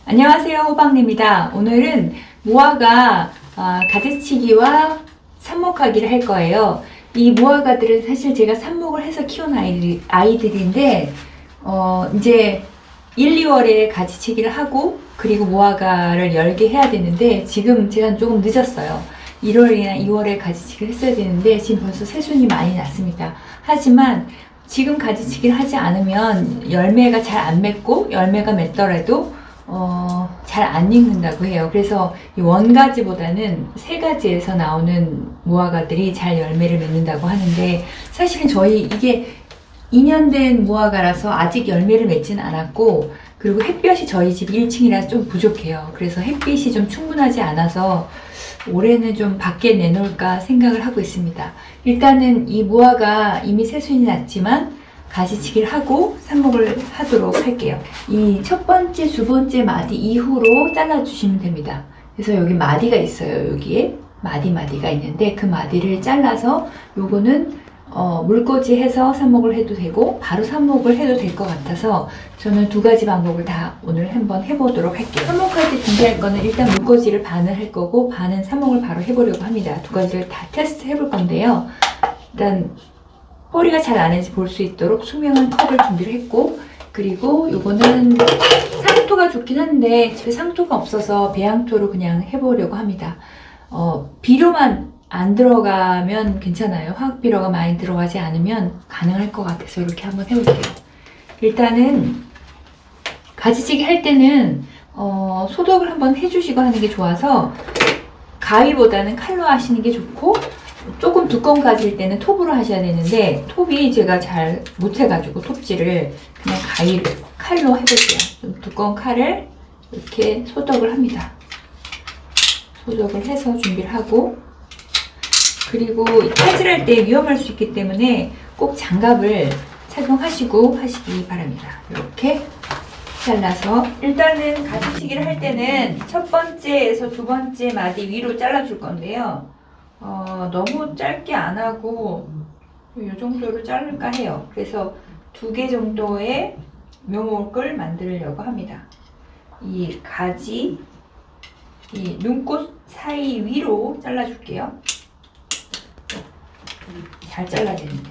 안녕하세요, 호박입니다. 오늘은 무화과 가지치기와 삽목하기를 할 거예요. 이 무화과들은 사실 제가 삽목을 해서 키운 아이들인데 이제 1, 2월에 가지치기를 하고 그리고 무화과를 열게 해야 되는데 지금 제가 조금 늦었어요. 1월이나 2월에 가지치기를 했어야 되는데 지금 벌써 새순이 많이 났습니다. 하지만 지금 가지치기를 하지 않으면 열매가 잘 안 맺고 열매가 맺더라도 잘 안 익는다고 해요. 그래서 이 원가지보다는 세 가지에서 나오는 무화과들이 잘 열매를 맺는다고 하는데 사실은 저희 이게 2년 된 무화과라서 아직 열매를 맺진 않았고 그리고 햇볕이 저희 집 1층이라 좀 부족해요. 그래서 햇빛이 좀 충분하지 않아서 올해는 좀 밖에 내놓을까 생각을 하고 있습니다. 일단은 이 무화과 이미 새순이 났지만 가지치기를 하고 삽목을 하도록 할게요. 이 첫 번째, 두 번째 마디 이후로 잘라주시면 됩니다. 그래서 여기 마디가 있어요. 여기에 마디가 있는데 그 마디를 잘라서 요거는 물꽂이 해서 삽목을 해도 되고 바로 삽목을 해도 될 것 같아서 저는 두 가지 방법을 다 오늘 한번 해보도록 할게요. 삽목할 때 준비할 거는 일단 물꽂이를 반을 할 거고 반은 삽목을 바로 해보려고 합니다. 두 가지를 다 테스트 해볼 건데요. 일단 뿌리가 잘 나는지 볼 수 있도록 투명한 컵을 준비를 했고 그리고 요거는 상토가 좋긴 한데 집에 상토가 없어서 배양토로 그냥 해보려고 합니다. 비료만 안 들어가면 괜찮아요. 화학비료가 많이 들어가지 않으면 가능할 것 같아서 이렇게 한번 해볼게요. 일단은 가지치기 할 때는 소독을 한번 해주시고 하는 게 좋아서 가위보다는 칼로 하시는 게 좋고 조금 두꺼운 가지일 때는 톱으로 하셔야 되는데 톱이 제가 잘 못해가지고 톱질을 그냥 칼로 해볼게요. 좀 두꺼운 칼을 이렇게 소독을 합니다. 소독을 해서 준비를 하고 그리고 칼질할 때 위험할 수 있기 때문에 꼭 장갑을 착용하시고 하시기 바랍니다. 이렇게 잘라서 일단은 가지치기를 할 때는 첫 번째에서 두 번째 마디 위로 잘라줄 건데요. 너무 짧게 안 하고 이 정도로 자를까 해요. 그래서 2개 정도의 묘목을 만들려고 합니다. 이 가지, 이 눈꽃 사이 위로 잘라줄게요. 잘 잘라야 되는데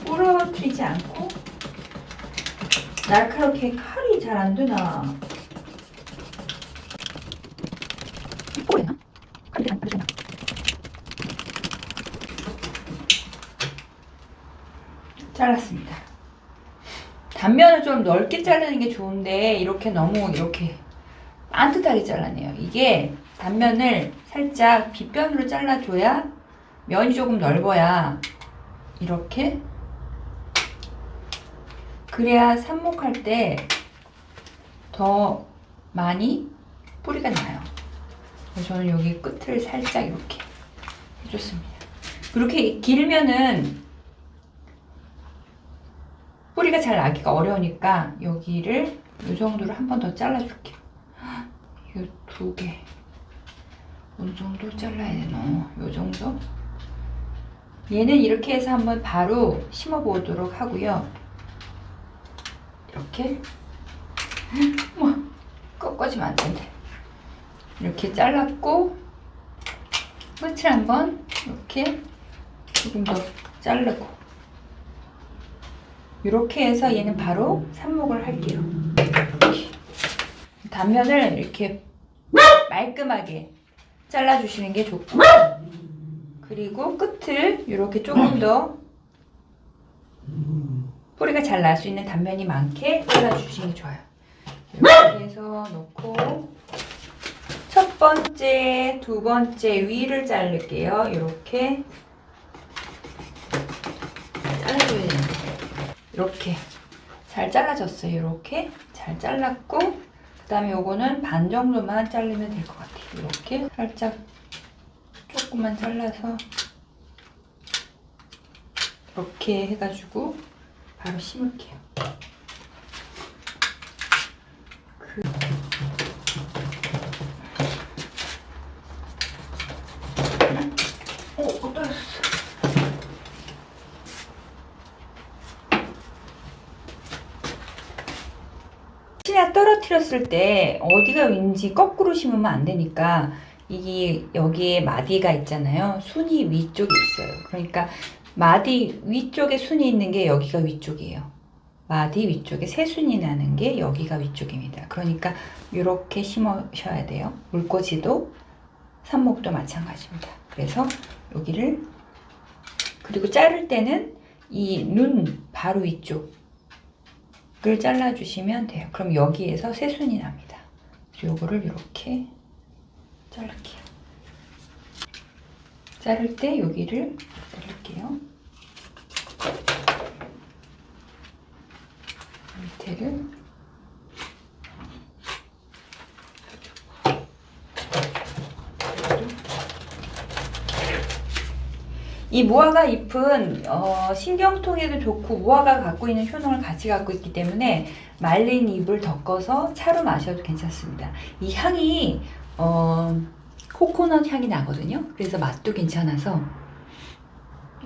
부러뜨리지 않고 날카롭게 칼이 잘 안 되나? 뽀했나? 칼이 안 되나? 잘랐습니다. 단면을 좀 넓게 자르는 게 좋은데 이렇게 너무 이렇게 반듯하게 잘라내요. 이게 단면을 살짝 빗변으로 잘라줘야 면이 조금 넓어야 이렇게 그래야 삽목할 때 더 많이 뿌리가 나요. 저는 여기 끝을 살짝 이렇게 해줬습니다. 그렇게 길면은 뿌리가 잘 나기가 어려우니까 여기를 이 정도로 한 번 더 잘라줄게요. 이거 2개 어느 정도 잘라야 되나? 요 정도? 얘는 이렇게 해서 한번 바로 심어 보도록 하고요. 이렇게 꺾어지면 안 된대. 이렇게 잘랐고 끝을 한번 이렇게 조금 더 자르고 이렇게 해서 얘는 바로 삽목을 할게요. 단면을 이렇게 말끔하게 잘라주시는 게 좋고 그리고 끝을 이렇게 조금 더 뿌리가 잘 날 수 있는 단면이 많게 잘라주시는 게 좋아요. 이렇게 해서 놓고 첫 번째, 두 번째 위를 자를게요. 이렇게 잘라줘야 되는데 이렇게 잘 잘라졌어요. 이렇게 잘 잘랐고 그 다음에 요거는 반 정도만 자르면 될 것 같아요. 이렇게 살짝 조금만 잘라서 이렇게 해가지고 바로 심을게요. 떨어졌어. 혹시나 떨어뜨렸을 때 어디가 윈지 거꾸로 심으면 안 되니까 이게 여기에 마디가 있잖아요. 순이 위쪽에 있어요. 그러니까 마디 위쪽에 순이 있는 게 여기가 위쪽이에요. 마디 위쪽에 새순이 나는 게 여기가 위쪽입니다. 그러니까 이렇게 심으셔야 돼요. 물꽂이도 삽목도 마찬가지입니다. 그래서 여기를, 그리고 자를 때는 이 눈 바로 위쪽을 잘라주시면 돼요. 그럼 여기에서 새순이 납니다. 요거를 이렇게 자를게요. 자를 때 여기를 자를게요. 밑에를 이 무화과 잎은 신경통에도 좋고 무화과가 갖고 있는 효능을 같이 갖고 있기 때문에 말린 잎을 덮어서 차로 마셔도 괜찮습니다. 이 향이 코코넛 향이 나거든요. 그래서 맛도 괜찮아서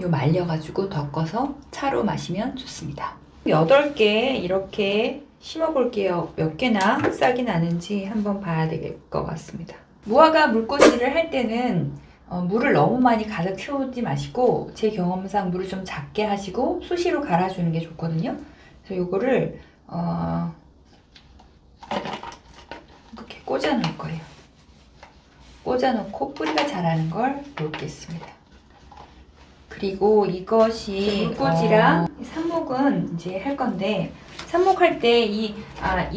요 말려가지고 덮어서 차로 마시면 좋습니다. 8개 이렇게 심어 볼게요. 몇 개나 싹이 나는지 한번 봐야 될 것 같습니다. 무화과 물꽂이를 할 때는 물을 너무 많이 가득 채우지 마시고 제 경험상 물을 좀 작게 하시고 수시로 갈아주는 게 좋거든요. 그래서 요거를 이렇게 꽂아 놓을 거예요. 꽂아 놓고 뿌리가 자라는 걸 놓겠습니다. 그리고 이것이 물꽂이랑 삽목은 이제 할 건데, 삽목할 때 이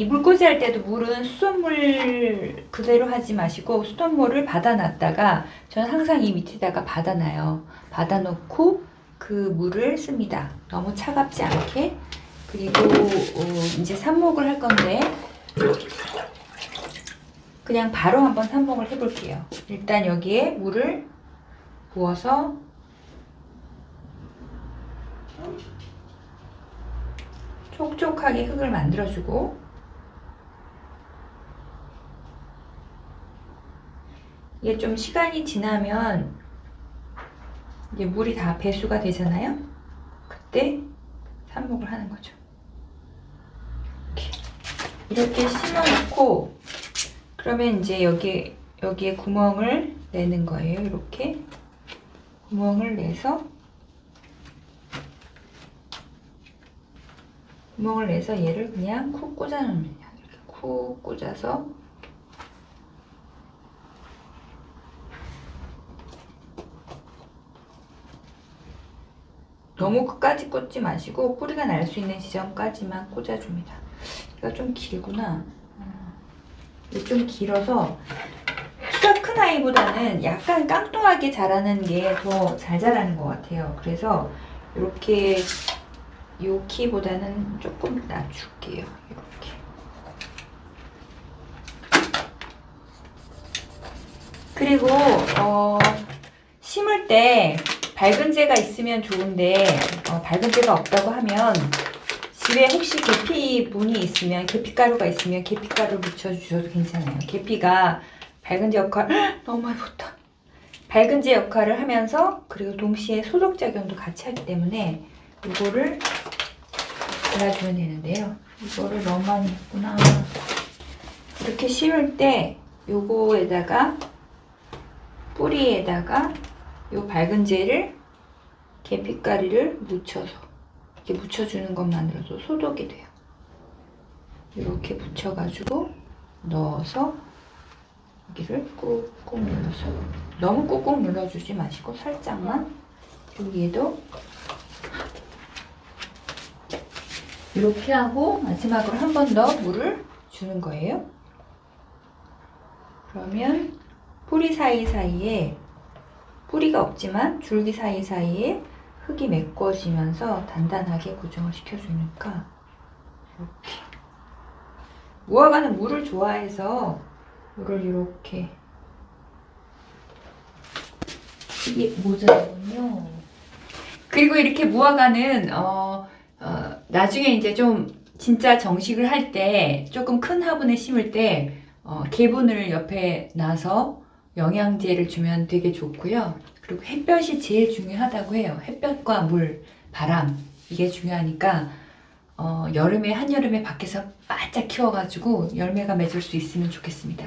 물꽂이 할 때도 물은 수돗물 그대로 하지 마시고 수돗물을 받아놨다가, 저는 항상 이 밑에다가 받아놔요. 받아놓고 그 물을 씁니다. 너무 차갑지 않게. 그리고 이제 삽목을 할 건데 그냥 바로 한번 삽목을 해볼게요. 일단 여기에 물을 부어서 촉촉하게 흙을 만들어주고, 이게 좀 시간이 지나면 이제 물이 다 배수가 되잖아요. 그때 삽목을 하는 거죠. 이렇게 심어놓고, 그러면 이제 여기에 구멍을 내는 거예요. 이렇게 구멍을 내서 얘를 그냥 쿡 꽂아 놓습니다. 이렇게 쿡 꽂아서 너무 끝까지 꽂지 마시고 뿌리가 날 수 있는 지점까지만 꽂아줍니다. 얘가 좀 길구나. 이게 좀 길어서 키가 큰 아이보다는 약간 깡통하게 자라는 게 더 잘 자라는 것 같아요. 그래서 이렇게 요 키보다는 조금 낮출게요. 이렇게. 그리고 심을 때 밝은재가 있으면 좋은데 밝은재가 없다고 하면 집에 혹시 계피분이 있으면, 계피가루가 있으면 계피가루 묻혀주셔도 괜찮아요. 계피가 밝은재 역할 너무 많이 붙다. 밝은재 역할을 하면서 그리고 동시에 소독작용도 같이 하기 때문에 이거를 발라주면 되는데요. 이거를 너무 많이 했구나. 이렇게 심을 때 요거에다가 뿌리에다가 요 밝은재를, 계피가루를 묻혀서 이렇게 묻혀주는 것만으로도 소독이 돼요. 이렇게 묻혀가지고 넣어서 여기를 꾹꾹 눌러서, 너무 꾹꾹 눌러주지 마시고 살짝만, 여기에도 이렇게 하고 마지막으로 한 번 더 물을 주는 거예요. 그러면 뿌리 사이사이에, 뿌리가 없지만 줄기 사이사이에 흙이 메꿔지면서 단단하게 고정을 시켜주니까 이렇게. 무화과는 물을 좋아해서 물을 이렇게, 이게 모자라군요. 그리고 이렇게 무화과는 나중에 이제 좀 진짜 정식을 할 때, 조금 큰 화분에 심을 때 개분을 옆에 놔서 영양제를 주면 되게 좋고요. 그리고 햇볕이 제일 중요하다고 해요. 햇볕과 물, 바람, 이게 중요하니까 여름에 한여름에 밖에서 바짝 키워가지고 열매가 맺을 수 있으면 좋겠습니다.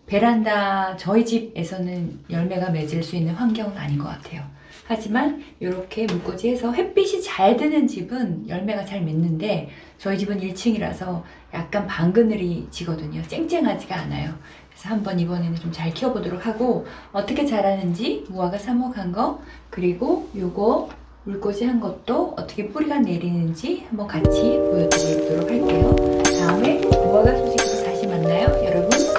베란다 저희 집에서는 열매가 맺을 수 있는 환경은 아닌 것 같아요. 하지만 이렇게 물꽂이해서 햇빛이 잘 드는 집은 열매가 잘 맺는데 저희 집은 1층이라서 약간 반그늘이 지거든요. 쨍쨍하지가 않아요. 그래서 한번 이번에는 좀 잘 키워보도록 하고 어떻게 자라는지 무화과 삽목한 거 그리고 요거 물꽂이 한 것도 어떻게 뿌리가 내리는지 한번 같이 보여드리도록 할게요. 다음에 무화과 소식으로 다시 만나요. 여러분.